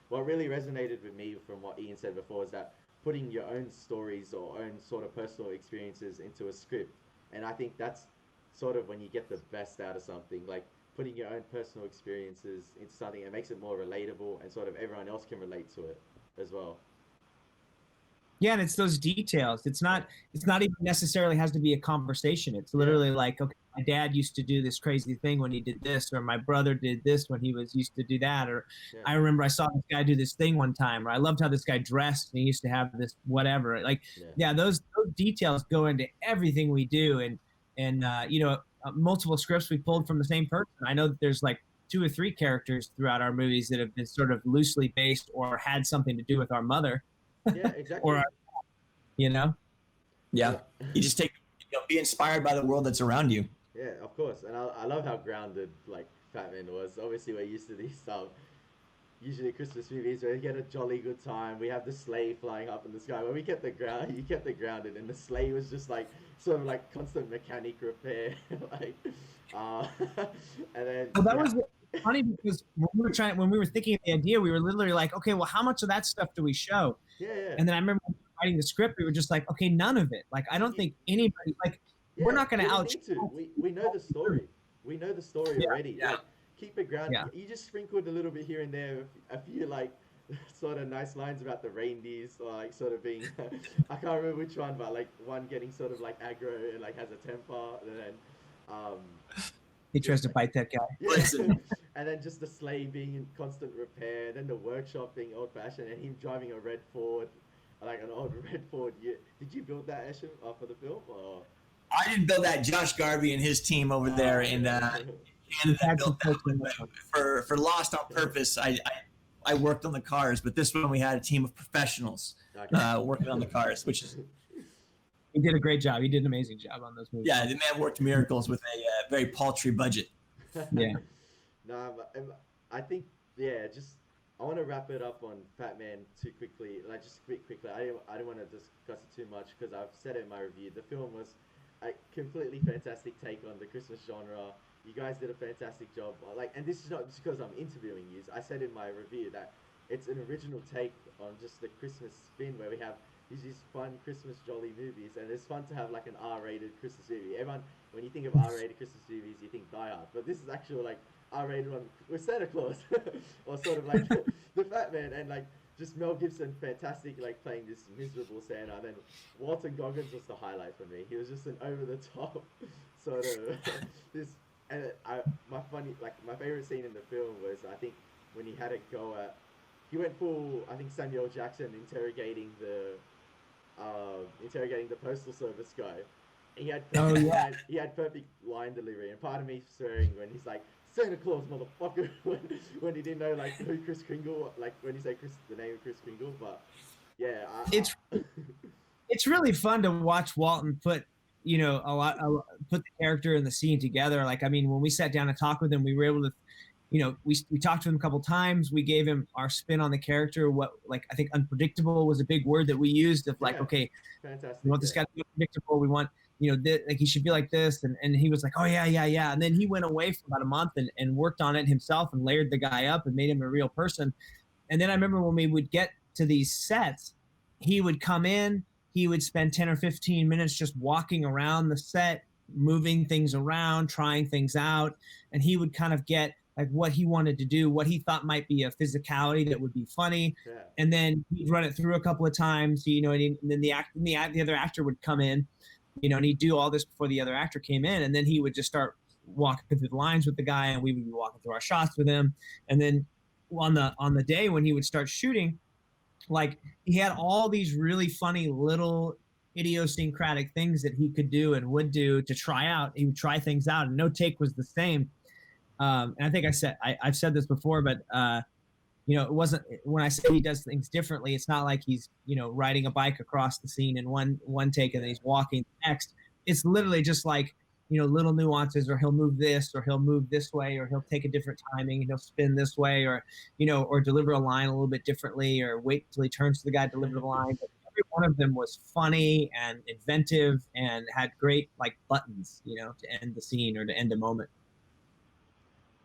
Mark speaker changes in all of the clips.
Speaker 1: what really resonated with me from what Ian said before is that putting your own stories or own sort of personal experiences into a script, and I think that's sort of when you get the best out of something, like putting your own personal experiences into something. It makes it more relatable, and sort of everyone else can relate to it as well.
Speaker 2: Yeah, and it's those details.
Speaker 1: Yeah,
Speaker 2: It's not even necessarily has to be a conversation. It's
Speaker 1: yeah,
Speaker 2: literally like, okay, my dad used to do this crazy thing when he did this, or my brother did this when he was used to do that, or
Speaker 1: yeah,
Speaker 2: I remember I saw this guy do this thing one time, or I loved how this guy dressed and he used to have this whatever. Like,
Speaker 1: yeah,
Speaker 2: yeah, those details go into everything we do, and multiple scripts we pulled from the same person. I know that there's like two or three characters throughout our movies that have been sort of loosely based or had something to do with our mother
Speaker 1: yeah,
Speaker 2: or
Speaker 1: exactly.
Speaker 2: you know.
Speaker 1: I
Speaker 3: Yeah.
Speaker 1: lo-
Speaker 3: You just take, be inspired by the world that's around you.
Speaker 1: yeah, of course, and I love how grounded like Fatman was. Obviously, we're used to these usually Christmas movies where you get a jolly good time. We have the sleigh flying up in the sky. When we kept the ground, you kept it grounded, and the sleigh was just like sort of like constant mechanic repair, like, uh, and then
Speaker 2: Well, that
Speaker 1: yeah,
Speaker 2: was funny because when we were thinking of the idea, we were literally like, okay, well, how much of that stuff do we show?
Speaker 1: yeah, yeah.
Speaker 2: And then I remember writing the script, we were just like, okay, none of it. Like, I don't
Speaker 1: You,
Speaker 2: think anybody like we're
Speaker 1: yeah,
Speaker 2: not going
Speaker 1: we
Speaker 2: to
Speaker 1: didn't
Speaker 2: out.
Speaker 1: need to. We know the story. We know the story
Speaker 2: Yeah,
Speaker 1: already.
Speaker 3: Yeah.
Speaker 1: Like keep it
Speaker 2: yeah.
Speaker 1: grounded. You just sprinkled a little bit here and there, a few like sort of nice lines about the reindeers, or like sort of being. I can't remember which one, but like one getting sort of like aggro and like has a temper, and then um,
Speaker 2: He tries
Speaker 1: just
Speaker 2: to
Speaker 1: like
Speaker 2: bite that guy.
Speaker 1: yeah,
Speaker 3: Listen,
Speaker 1: and then just the sleigh being in constant repair, then the workshop being old fashioned, and him driving a red Ford, like an old red Ford. Did you build that Esham for the film or?
Speaker 3: I didn't build that. Josh Garvey and his team over there
Speaker 1: Ah,
Speaker 3: in
Speaker 1: okay.
Speaker 3: Canada
Speaker 2: That's the
Speaker 3: built that
Speaker 2: first
Speaker 3: one.
Speaker 2: one.
Speaker 3: But for Lost on Purpose, I worked on the cars, but this one we had a team of professionals
Speaker 1: Okay.
Speaker 3: working on the cars, which is,
Speaker 2: He did a great job. He did an amazing job on those movies.
Speaker 3: yeah, the man worked miracles with a very paltry budget.
Speaker 2: Yeah.
Speaker 1: No, I think yeah. Just I want to wrap it up on Fat Man too quickly. Like just quickly. I don't want to discuss it too much because I've said it in my review. The film was a completely fantastic take on the Christmas genre. You guys did a fantastic job. Like, and this is not just because I'm interviewing you. I said in my review that it's an original take on just the Christmas spin where we have these fun Christmas jolly movies, and it's fun to have like an R-rated Christmas movie. Everyone, when you think of R-rated Christmas movies, you think Die Hard, but this is actually like R-rated one with Santa Claus, or sort of like the Fat Man, and like just Mel Gibson, fantastic, like playing this miserable Santa. And then Walton Goggins was the highlight for me. He was just an over-the-top sort of this. And my favorite scene in the film was I think when he had a go at he went full I think Samuel Jackson interrogating the postal service guy. He had
Speaker 2: Oh
Speaker 1: perfect
Speaker 2: yeah.
Speaker 1: line. He had perfect line delivery, and part of me swearing when he's like Santa Claus, motherfucker, when he didn't know like who Chris Kringle, like when he said the name of Chris Kringle. But yeah,
Speaker 2: It's it's really fun to watch Walton put put the character and the scene together. Like, I mean, when we sat down and talked with him, we were able to, we talked to him a couple times. We gave him our spin on the character. What, like, I think unpredictable was a big word that we used. Of like,
Speaker 1: yeah,
Speaker 2: okay, we
Speaker 1: fantastic.
Speaker 2: want this
Speaker 1: Yeah,
Speaker 2: guy to be predictable. We want, like he should be like this. And he was like, oh yeah, yeah, yeah. And then he went away for about a month and worked on it himself and layered the guy up and made him a real person. And then I remember when we would get to these sets, he would come in, he would spend 10 or 15 minutes just walking around the set, moving things around, trying things out. And he would kind of get like what he wanted to do, what he thought might be a physicality that would be funny.
Speaker 1: yeah,
Speaker 2: And then he'd run it through a couple of times, and then the other actor would come in, and he'd do all this before the other actor came in. And then he would just start walking through the lines with the guy, and we would be walking through our shots with him. And then on the day when he would start shooting, like he had all these really funny little idiosyncratic things that he could do and would do to try out. He would try things out, and no take was the same. And I think I've said this before, but it wasn't when I say he does things differently. It's not like he's riding a bike across the scene in one take and then
Speaker 1: yeah,
Speaker 2: he's walking the next. It's literally just like little nuances, or he'll move this, or he'll move this way, or he'll take a different timing and he'll spin this way, or or deliver a line a little bit differently, or wait till he turns to the guy to deliver the line. But every one of them was funny and inventive and had great like buttons, to end the scene or to end a moment.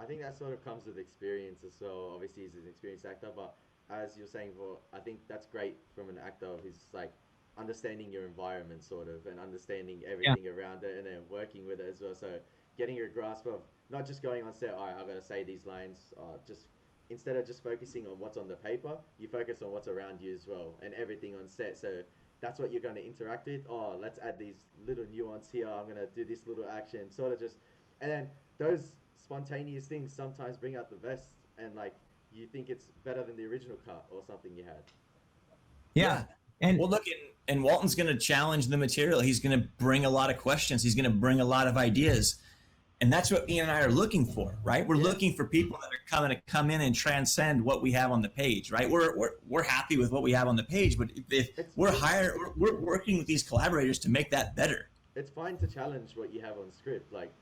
Speaker 1: I think that sort of comes with experience as well. Obviously, he's an experienced actor, but as you're saying, well, I think that's great from an actor who's like understanding your environment sort of and understanding
Speaker 2: Yeah.
Speaker 1: everything around it and then working with it as well. So getting a grasp of not just going on set, all right, I've got to say these lines, just instead of just focusing on what's on the paper, you focus on what's around you as well and everything on set. So that's what you're going to interact with. Oh, let's add these little nuance here. I'm going to do this little action, sort of just, and then those spontaneous things sometimes bring out the best and like you think it's better than the original cut or something you had.
Speaker 2: Yeah.
Speaker 3: Yeah.
Speaker 2: And
Speaker 3: Well, look, and Walton's going to challenge the material. He's going to bring a lot of questions. He's going to bring a lot of ideas. And that's what Ian and I are looking for, right? We're
Speaker 1: Yeah.
Speaker 3: looking for people that are to come in and transcend what we have on the page, right? We're happy with what we have on the page, but if
Speaker 1: It's
Speaker 3: we're working with these collaborators to make that better.
Speaker 1: it's fine to challenge what you have on script. Like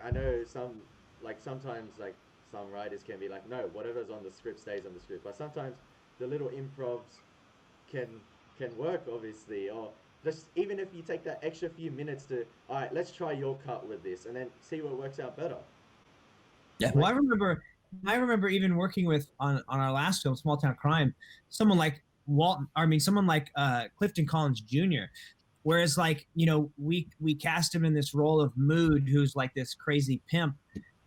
Speaker 1: I know some like sometimes like some writers can be like, no, whatever's on the script stays on the script. But sometimes the little improvs can can work obviously or just even if you take that extra few minutes to all right, let's try your cut with this and then see what works out better.
Speaker 3: Yeah.
Speaker 2: well,
Speaker 1: Like
Speaker 2: I remember even working with on our last film, Small Town Crime, someone like Walton. I mean, someone like Clifton Collins Jr. Whereas, like, we cast him in this role of Mood, who's like this crazy pimp,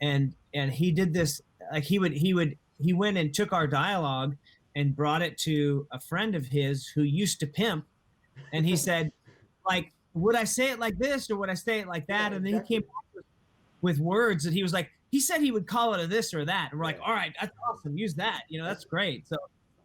Speaker 2: and he did this. Like, he went and took our dialogue and brought it to a friend of his who used to pimp, and he said, like, would I say it like this or would I say it like
Speaker 1: yeah,
Speaker 2: that? And then he came
Speaker 1: exactly.
Speaker 2: with words that he was like, he said he would call it a this or that. And we're
Speaker 1: Yeah.
Speaker 2: like, all right, that's awesome. Use that. That's great. So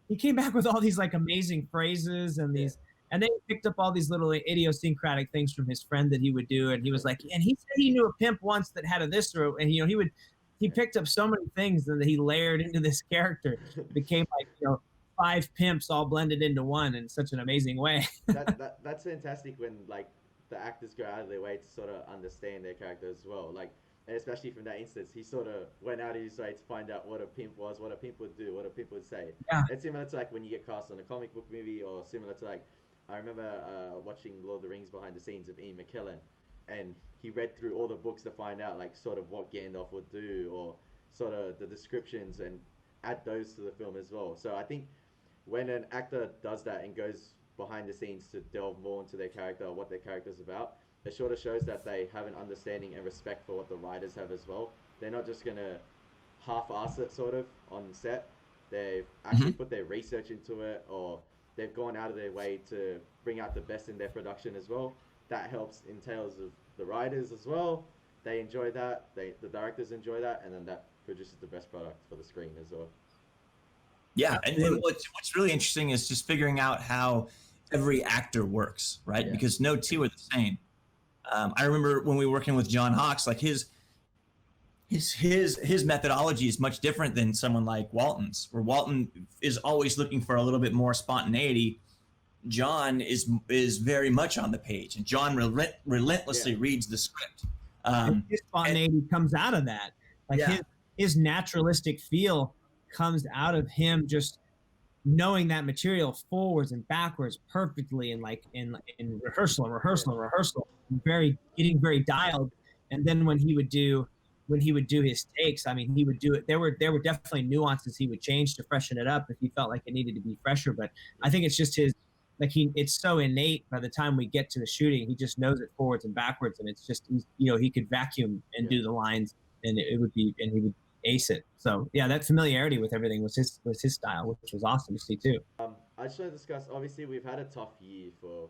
Speaker 2: he came back with all these like amazing phrases and
Speaker 1: Yeah.
Speaker 2: these, and then he picked up all these little idiosyncratic things from his friend that he would do. And he was like, and he said he knew a pimp once that had a this or, and he picked up so many things that he layered into this character. It became like, five pimps all blended into one in such an amazing way.
Speaker 1: That's fantastic when like the actors go out of their way to sort of understand their character as well. Like, and especially from that instance, he sort of went out of his way to find out what a pimp was, what a pimp would do, what a pimp would say.
Speaker 2: Yeah.
Speaker 1: It's similar to like when you get cast on a comic book movie, or similar to like I remember watching Lord of the Rings behind the scenes of Ian McKellen, and he read through all the books to find out like sort of what Gandalf would do, or sort of the descriptions, and add those to the film as well. So I think when an actor does that and goes behind the scenes to delve more into their character or what their character's about, it sort of shows that they have an understanding and respect for what the writers have as well. They're not just gonna half-ass it sort of on set. They've actually put their research into it, or they've gone out of their way to bring out the best in their production as well. That helps in tales of the writers as well. They enjoy that. The directors enjoy that, and then that produces the best product for the screen as well.
Speaker 3: Yeah, and what's really interesting is just figuring out how every actor works, right?
Speaker 1: Yeah.
Speaker 3: Because no two are the same. I remember when we were working with John Hawkes, like his methodology is much different than someone like Walton's, where Walton is always looking for a little bit more spontaneity. John is very much on the page, and John relentlessly reads the script.
Speaker 2: His spontaneity comes out of that. Like his naturalistic feel comes out of him just knowing that material forwards and backwards perfectly, and like in rehearsal, getting very dialed. And then when he would do his takes, I mean, he would do it. There were definitely nuances he would change to freshen it up if he felt like it needed to be fresher. But I think it's just his, like, it's so innate. By the time we get to the shooting, he just knows it forwards and backwards, and it's just, he could vacuum and do the lines, and he would ace it. So yeah, that familiarity with everything was his style, which was awesome to see too.
Speaker 1: I just want to discuss. Obviously, we've had a tough year for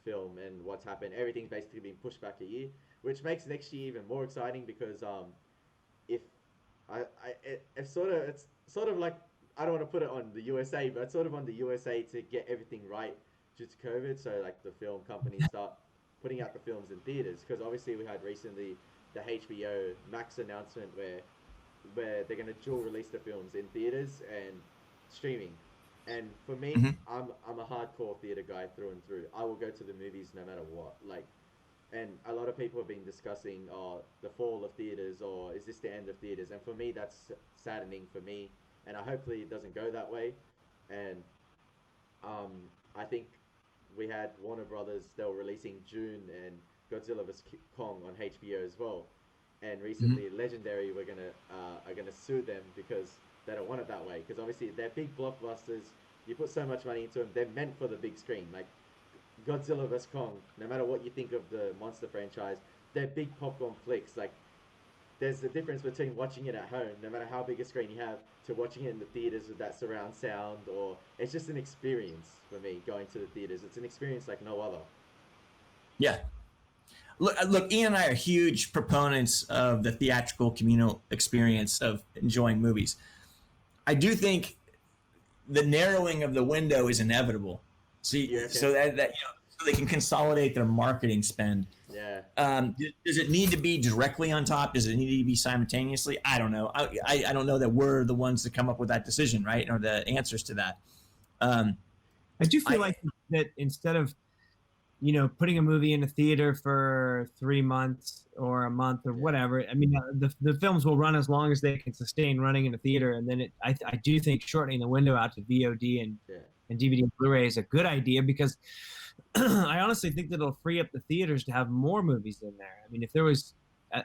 Speaker 1: film and what's happened. Everything's basically been pushed back a year, which makes next year even more exciting because if it's sort of like, I don't want to put it on the USA, but it's sort of on the USA to get everything right due to COVID. So like the film companies start putting out the films in theaters, because obviously we had recently the HBO Max announcement where they're going to dual release the films in theaters and streaming. And for me, I'm a hardcore theater guy through and through. I will go to the movies no matter what. Like, and a lot of people have been discussing the fall of theaters, or is this the end of theaters? And for me, that's saddening for me. And hopefully it doesn't go that way. And I think we had Warner Brothers, they were releasing June and Godzilla vs Kong on HBO as well. And recently, Legendary are gonna sue them because they don't want it that way, because obviously they're big blockbusters. You put so much money into them, they're meant for the big screen. Like Godzilla vs Kong, no matter what you think of the monster franchise, they're big popcorn flicks. Like there's a difference between watching it at home, no matter how big a screen you have, to watching it in the theaters with that surround sound. Or it's just an experience for me going to the theaters. It's an experience like no other.
Speaker 3: Yeah. Look, Ian and I are huge proponents of the theatrical communal experience of enjoying movies. I do think the narrowing of the window is inevitable. See,
Speaker 1: Yeah, okay.
Speaker 3: so that so they can consolidate their marketing spend.
Speaker 1: Yeah.
Speaker 3: Does it need to be directly on top? Does it need to be simultaneously? I don't know. I don't know that we're the ones to come up with that decision, right? Or the answers to that.
Speaker 2: I do feel like that instead of, putting a movie in a theater for 3 months or a month or whatever, I mean, the films will run as long as they can sustain running in a theater. And then I do think shortening the window out to VOD and DVD and Blu-ray is a good idea, because I honestly think that it'll free up the theaters to have more movies in there. I mean, if there was,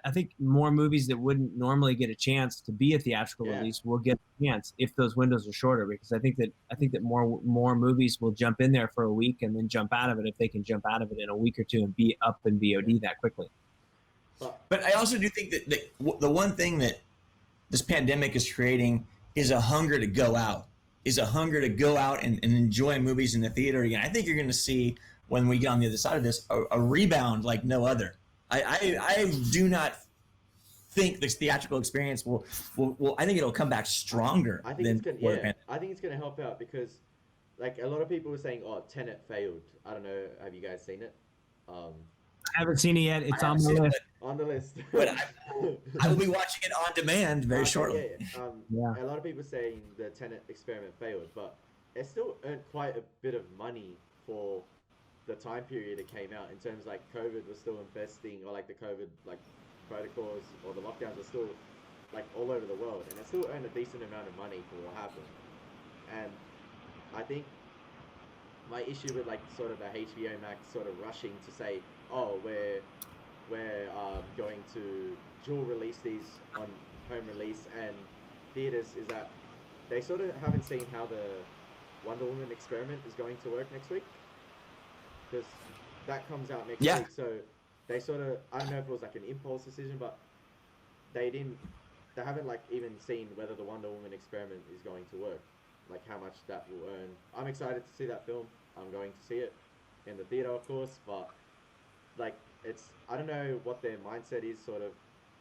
Speaker 2: I think more movies that wouldn't normally get a chance to be a theatrical release will get a chance if those windows are shorter, because I think that more movies will jump in there for a week and then jump out of it if they can jump out of it in a week or two and be up in VOD that quickly.
Speaker 3: But I also do think that the one thing that this pandemic is creating is a hunger to go out, and enjoy movies in the theater again. I think you're going to see, when we get on the other side of this, a rebound like no other. I do not think this theatrical experience will I think it'll come back stronger.
Speaker 1: I think it's gonna help out, because like a lot of people were saying, oh, Tenet failed. I don't know, have you guys seen it?
Speaker 2: I haven't seen it yet. It's on the list.
Speaker 1: On the list.
Speaker 3: But I will be watching it on demand very shortly.
Speaker 1: A lot of people saying the Tenet experiment failed, but it still earned quite a bit of money for the time period it came out, in terms like COVID was still infesting, or like the COVID like protocols or the lockdowns are still like all over the world, and it still earned a decent amount of money for what happened. And I think my issue with like sort of the HBO Max sort of rushing to say, oh, we're going to dual release these on home release and theaters, is that they sort of haven't seen how the Wonder Woman experiment is going to work next week, because that comes out next week. So they sort of, I don't know if it was like an impulse decision, but they haven't like even seen whether the Wonder Woman experiment is going to work, like how much that will earn. I'm excited to see that film. I'm going to see it in the theater, of course, but like I don't know what their mindset is, sort of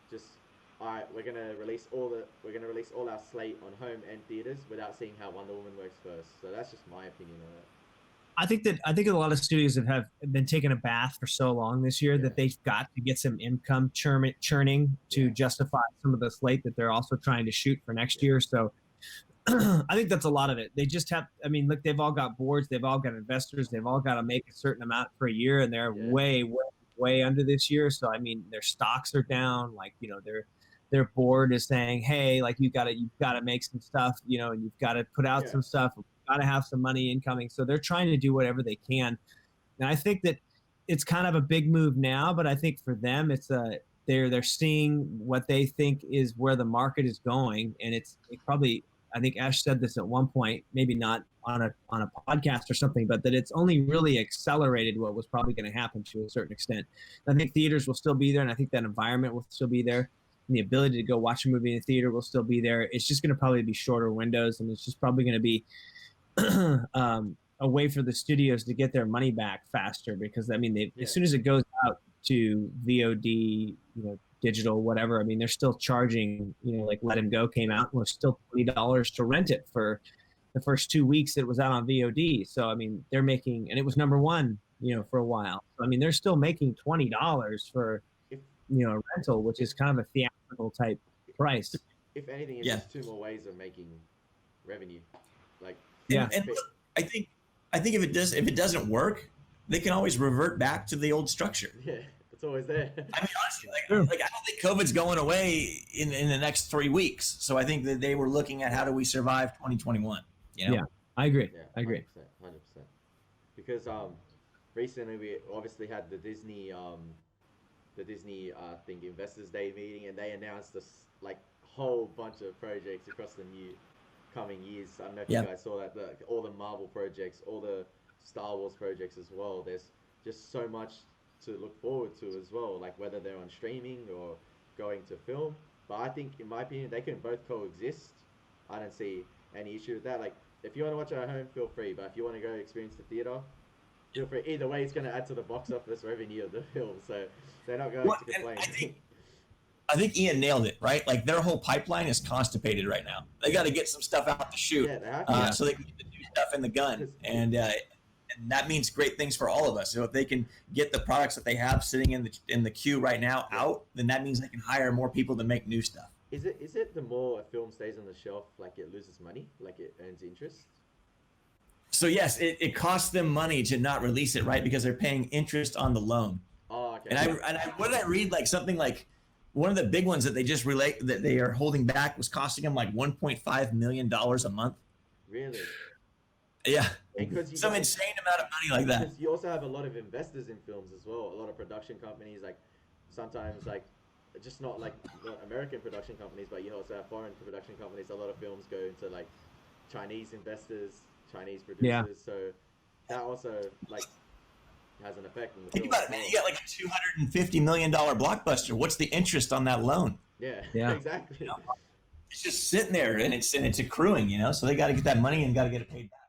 Speaker 1: just, all right, we're gonna release all our slate on home and theaters without seeing how Wonder Woman works first. So that's just my opinion on it.
Speaker 2: I think a lot of studios have been taking a bath for so long this year that they've got to get some income churning to justify some of the slate that they're also trying to shoot for next year. So I think that's a lot of it. They just have, I mean, look, they've all got boards, they've all got investors, they've all got to make a certain amount per year, and they're way under this year. So I mean, their stocks are down. Like, their board is saying, hey, like you've got to make some stuff, and you've got to put out some stuff. Got to have some money incoming. So they're trying to do whatever they can. And I think that it's kind of a big move now, but I think for them, it's they're seeing what they think is where the market is going. And it probably, I think Ash said this at one point, maybe not on a podcast or something, but that it's only really accelerated what was probably going to happen to a certain extent. I think theaters will still be there, and I think that environment will still be there, and the ability to go watch a movie in a theater will still be there. It's just going to probably be shorter windows, and it's just probably going to be a way for the studios to get their money back faster, because I mean, as soon as it goes out to VOD, digital, whatever, I mean, they're still charging, like Let Him Go came out and was still $20 to rent it for the first 2 weeks it was out on VOD. So I mean, they're making, and it was number one, for a while. So, I mean, they're still making $20 for a rental, which is kind of a theatrical type price.
Speaker 1: If anything, it's just two more ways of making revenue, like.
Speaker 3: And look, I think if it doesn't work, they can always revert back to the old structure.
Speaker 1: Yeah, it's always there.
Speaker 3: I mean, honestly, I don't think COVID's going away in the next 3 weeks. So I think that they were looking at how do we survive 2021.
Speaker 2: Yeah, I agree.
Speaker 1: Yeah,
Speaker 2: I agree.
Speaker 1: 100%. Because recently we obviously had the Disney Investors Day meeting, and they announced this like whole bunch of projects across the coming years. I don't know if
Speaker 3: Yeah.
Speaker 1: you guys saw that, all the Marvel projects, all the Star Wars projects as well. There's just so much to look forward to as well, like whether they're on streaming or going to film. But I think, in my opinion, they can both coexist. I don't see any issue with that. Like, if you want to watch it at home, feel free. But if you want to go experience the theater, feel free. Either way, it's going to add to the box office revenue of the film, so they're not going to complain.
Speaker 3: I think Ian nailed it, right? Like their whole pipeline is constipated right now. They got to get some stuff out to shoot,
Speaker 1: Yeah, they have to.
Speaker 3: so they can get the new stuff in the gun, and that means great things for all of us. So if they can get the products that they have sitting in the queue right now out, then that means they can hire more people to make new stuff.
Speaker 1: Is it the more a film stays on the shelf, like it loses money, like it earns interest?
Speaker 3: So yes, it costs them money to not release it, right? Because they're paying interest on the loan.
Speaker 1: Oh, okay.
Speaker 3: What did I read? Like something like one of the big ones that they just relate that they are holding back was costing them like $1.5 million a month.
Speaker 1: Really?
Speaker 3: Yeah.
Speaker 1: Because
Speaker 3: Some insane amount of money like that.
Speaker 1: Because you also have a lot of investors in films as well. A lot of production companies, like sometimes like just not American production companies, but you also have foreign production companies. A lot of films go into like Chinese investors, Chinese producers.
Speaker 2: Yeah.
Speaker 1: So that also like has an effect on the
Speaker 3: Think
Speaker 1: film.
Speaker 3: about it, man. You got like a $250 million blockbuster. What's the interest on that loan?
Speaker 1: Yeah. Exactly.
Speaker 3: It's just sitting there and it's accruing, so they got to get that money and got to get it paid back.